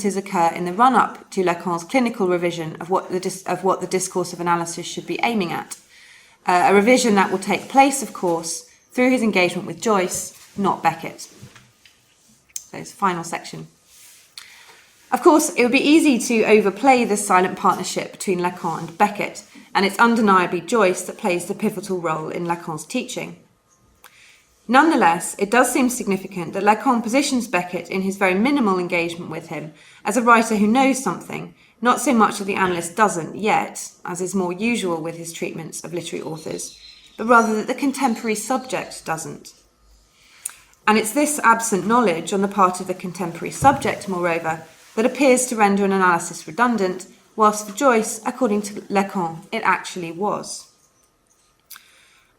occur in the run-up to Lacan's clinical revision of what the discourse of analysis should be aiming at. A revision that will take place, of course, through his engagement with Joyce, not Beckett. So it's the final section. Of course, it would be easy to overplay this silent partnership between Lacan and Beckett, and it's undeniably Joyce that plays the pivotal role in Lacan's teaching. Nonetheless, it does seem significant that Lacan positions Beckett in his very minimal engagement with him as a writer who knows something, not so much that the analyst doesn't yet, as is more usual with his treatments of literary authors, but rather that the contemporary subject doesn't. And it's this absent knowledge on the part of the contemporary subject, moreover, that appears to render an analysis redundant, whilst for Joyce, according to Lacan, it actually was.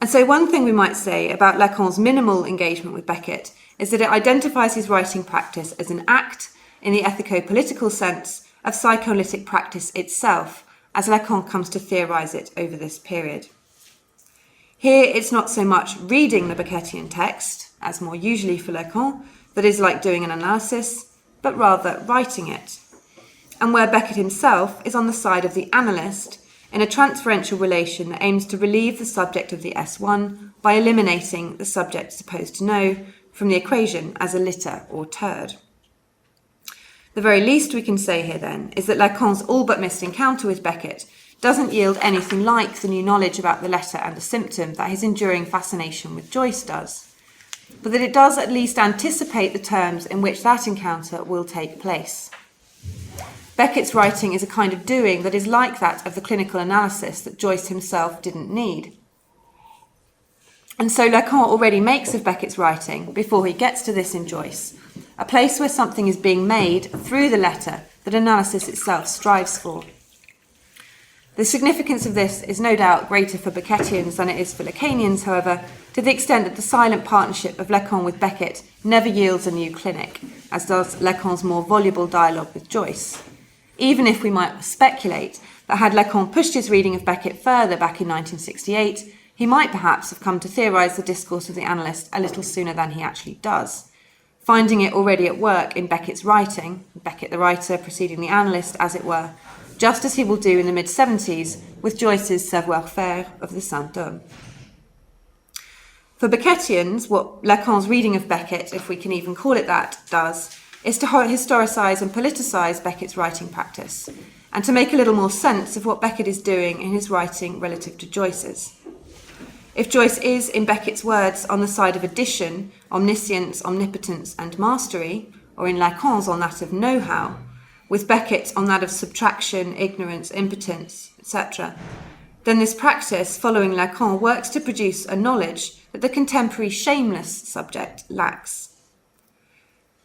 And so one thing we might say about Lacan's minimal engagement with Beckett is that it identifies his writing practice as an act, in the ethico-political sense, of psychoanalytic practice itself, as Lacan comes to theorise it over this period. Here it's not so much reading the Beckettian text, as more usually for Lacan, that is like doing an analysis, but rather writing it. And where Beckett himself is on the side of the analyst, in a transferential relation that aims to relieve the subject of the S1 by eliminating the subject supposed to know from the equation as a litter or turd. The very least we can say here then is that Lacan's all but missed encounter with Beckett doesn't yield anything like the new knowledge about the letter and the symptom that his enduring fascination with Joyce does, but that it does at least anticipate the terms in which that encounter will take place. Beckett's writing is a kind of doing that is like that of the clinical analysis that Joyce himself didn't need. And so Lacan already makes of Beckett's writing, before he gets to this in Joyce, a place where something is being made through the letter that analysis itself strives for. The significance of this is no doubt greater for Beckettians than it is for Lacanians, however, to the extent that the silent partnership of Lacan with Beckett never yields a new clinic, as does Lacan's more voluble dialogue with Joyce. Even if we might speculate that had Lacan pushed his reading of Beckett further back in 1968, he might perhaps have come to theorise the discourse of the analyst a little sooner than he actually does, finding it already at work in Beckett's writing, Beckett the writer preceding the analyst, as it were, just as he will do in the mid-70s with Joyce's savoir-faire of the Saint-Homme. For Beckettians, what Lacan's reading of Beckett, if we can even call it that, does is to historicise and politicise Beckett's writing practice, and to make a little more sense of what Beckett is doing in his writing relative to Joyce's. If Joyce is, in Beckett's words, on the side of addition, omniscience, omnipotence, and mastery, or in Lacan's on that of know-how, with Beckett on that of subtraction, ignorance, impotence, etc., then this practice, following Lacan, works to produce a knowledge that the contemporary shameless subject lacks.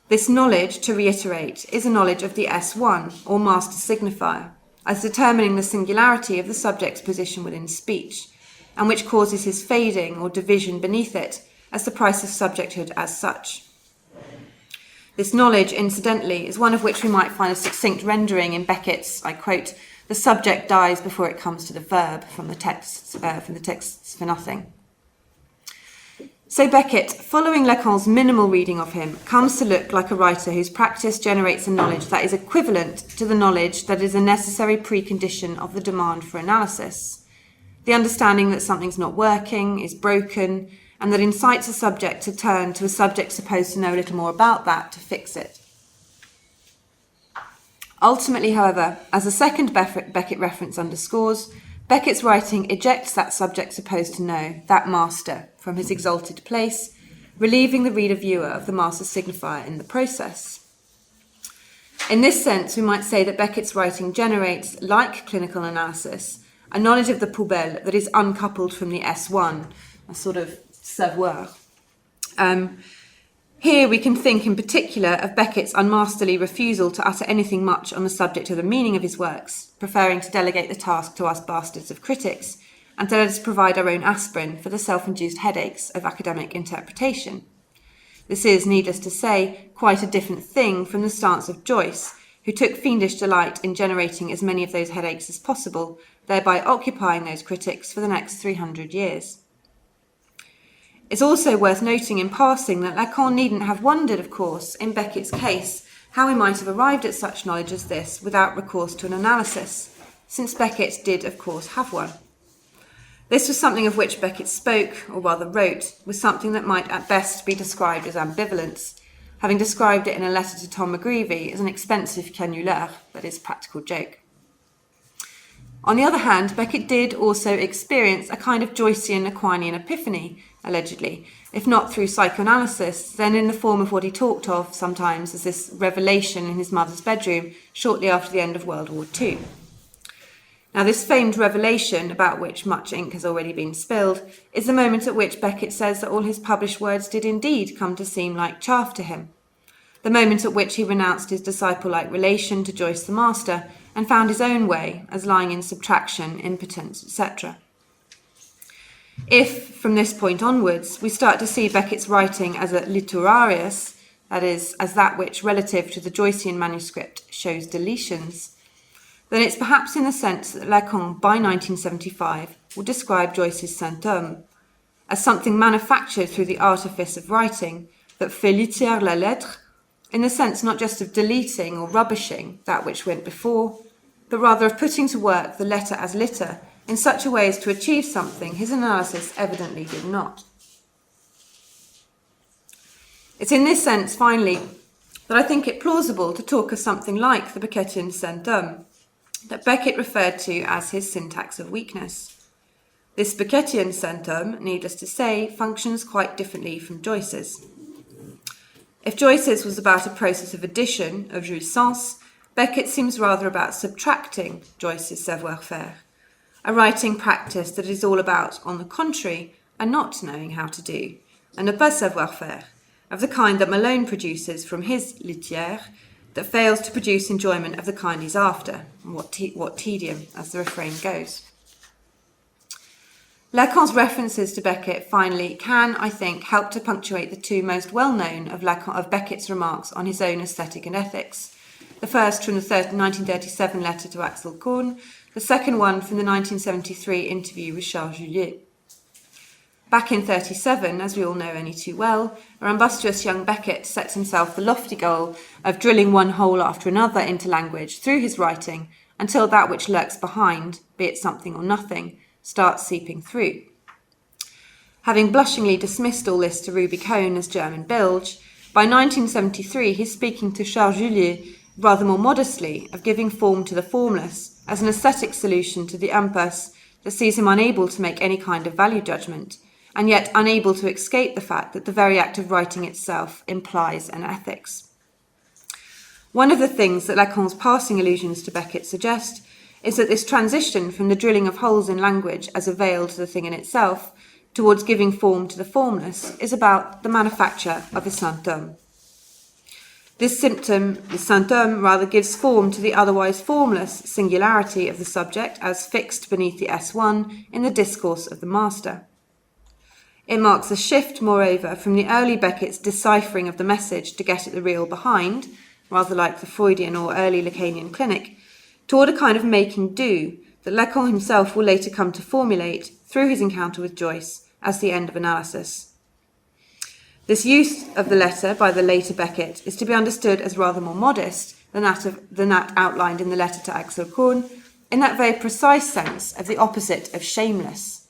This knowledge, to reiterate, is a knowledge of the S1, or master signifier, as determining the singularity of the subject's position within speech, and which causes his fading or division beneath it as the price of subjecthood as such. This knowledge, incidentally, is one of which we might find a succinct rendering in Beckett's, I quote, "The subject dies before it comes to the verb," from the texts for nothing. So Beckett, following Lacan's minimal reading of him, comes to look like a writer whose practice generates a knowledge that is equivalent to the knowledge that is a necessary precondition of the demand for analysis. The understanding that something's not working, is broken, and that incites a subject to turn to a subject supposed to know a little more about that to fix it. Ultimately, however, as the second Beckett reference underscores, Beckett's writing ejects that subject supposed to know, that master, from his exalted place, relieving the reader-viewer of the master signifier in the process. In this sense, we might say that Beckett's writing generates, like clinical analysis, a knowledge of the poubelle that is uncoupled from the S1, a sort of savoir. Here we can think in particular of Beckett's unmasterly refusal to utter anything much on the subject of the meaning of his works, preferring to delegate the task to us bastards of critics, and to let us provide our own aspirin for the self-induced headaches of academic interpretation. This is, needless to say, quite a different thing from the stance of Joyce, who took fiendish delight in generating as many of those headaches as possible, thereby occupying those critics for the next 300 years. It's also worth noting in passing that Lacan needn't have wondered, of course, in Beckett's case, how we might have arrived at such knowledge as this without recourse to an analysis, since Beckett did, of course, have one. This was something of which Beckett spoke, or rather wrote, was something that might at best be described as ambivalence, having described it in a letter to Tom McGreevy as an expensive canular, that is, practical joke. On the other hand, Beckett did also experience a kind of Joycean Aquinian epiphany, allegedly, if not through psychoanalysis, then in the form of what he talked of sometimes as this revelation in his mother's bedroom shortly after the end of World War II. Now, this famed revelation, about which much ink has already been spilled, is the moment at which Beckett says that all his published words did indeed come to seem like chaff to him, the moment at which he renounced his disciple-like relation to Joyce the master and found his own way as lying in subtraction, impotence, etc. If, from this point onwards, we start to see Beckett's writing as a literarius, that is, as that which, relative to the Joycean manuscript, shows deletions, then it's perhaps in the sense that Lacan, by 1975, will describe Joyce's Saint Homme as something manufactured through the artifice of writing that fait litière la lettre, in the sense not just of deleting or rubbishing that which went before, but rather of putting to work the letter as litter in such a way as to achieve something his analysis evidently did not. It's in this sense, finally, that I think it plausible to talk of something like the Beckettian Saint Homme, that Beckett referred to as his syntax of weakness. This Beckettian Saint Homme, needless to say, functions quite differently from Joyce's. If Joyce's was about a process of addition, of jouissance, Beckett seems rather about subtracting Joyce's savoir-faire, a writing practice that is all about, on the contrary, a not knowing how to do, a ne pas savoir-faire, of the kind that Malone produces from his litière, that fails to produce enjoyment of the kind he's after, and what tedium, as the refrain goes. Lacan's references to Beckett, finally, can, I think, help to punctuate the two most well-known of Beckett's remarks on his own aesthetic and ethics, the first from the 1937 letter to Axel Korn, the second one from the 1973 interview with Charles Julier. Back in 1937, as we all know only too well, a rambunctious young Beckett sets himself the lofty goal of drilling one hole after another into language through his writing until that which lurks behind, be it something or nothing, starts seeping through. Having blushingly dismissed all this to Ruby Cohn as German bilge, by 1973 he's speaking to Charles Julier rather more modestly of giving form to the formless as an aesthetic solution to the impasse that sees him unable to make any kind of value judgment, and yet unable to escape the fact that the very act of writing itself implies an ethics. One of the things that Lacan's passing allusions to Beckett suggest is that this transition from the drilling of holes in language as a veil to the thing in itself towards giving form to the formless is about the manufacture of a Saint Homme. This symptom, the Saint Homme, rather gives form to the otherwise formless singularity of the subject as fixed beneath the S1 in the discourse of the master. It marks a shift, moreover, from the early Beckett's deciphering of the message to get at the real behind, rather like the Freudian or early Lacanian clinic, toward a kind of making do that Lacan himself will later come to formulate through his encounter with Joyce as the end of analysis. This use of the letter by the later Beckett is to be understood as rather more modest than that outlined in the letter to Axel Korn, in that very precise sense of the opposite of shameless.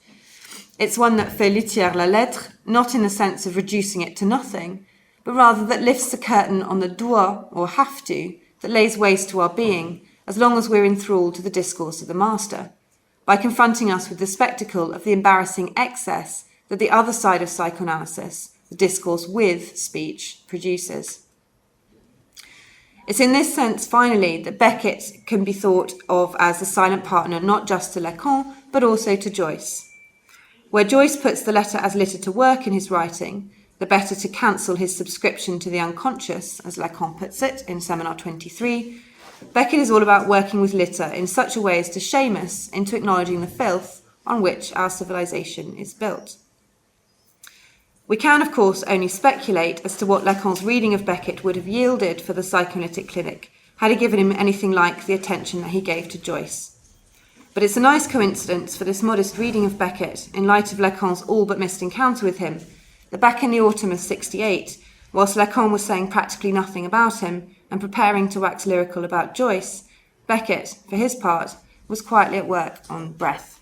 It's one that fait litière la lettre, not in the sense of reducing it to nothing, but rather that lifts the curtain on the doit, or have to, that lays waste to our being, as long as we're enthralled to the discourse of the master, by confronting us with the spectacle of the embarrassing excess that the other side of psychoanalysis, the discourse with speech, produces. It's in this sense, finally, that Beckett can be thought of as a silent partner not just to Lacan, but also to Joyce. Where Joyce puts the letter as litter to work in his writing, the better to cancel his subscription to the unconscious, as Lacan puts it in Seminar 23, Beckett is all about working with litter in such a way as to shame us into acknowledging the filth on which our civilization is built. We can, of course, only speculate as to what Lacan's reading of Beckett would have yielded for the psychoanalytic clinic had he given him anything like the attention that he gave to Joyce. But it's a nice coincidence for this modest reading of Beckett, in light of Lacan's all but missed encounter with him, that back in the autumn of '68, whilst Lacan was saying practically nothing about him, and preparing to wax lyrical about Joyce, Beckett, for his part, was quietly at work on breath.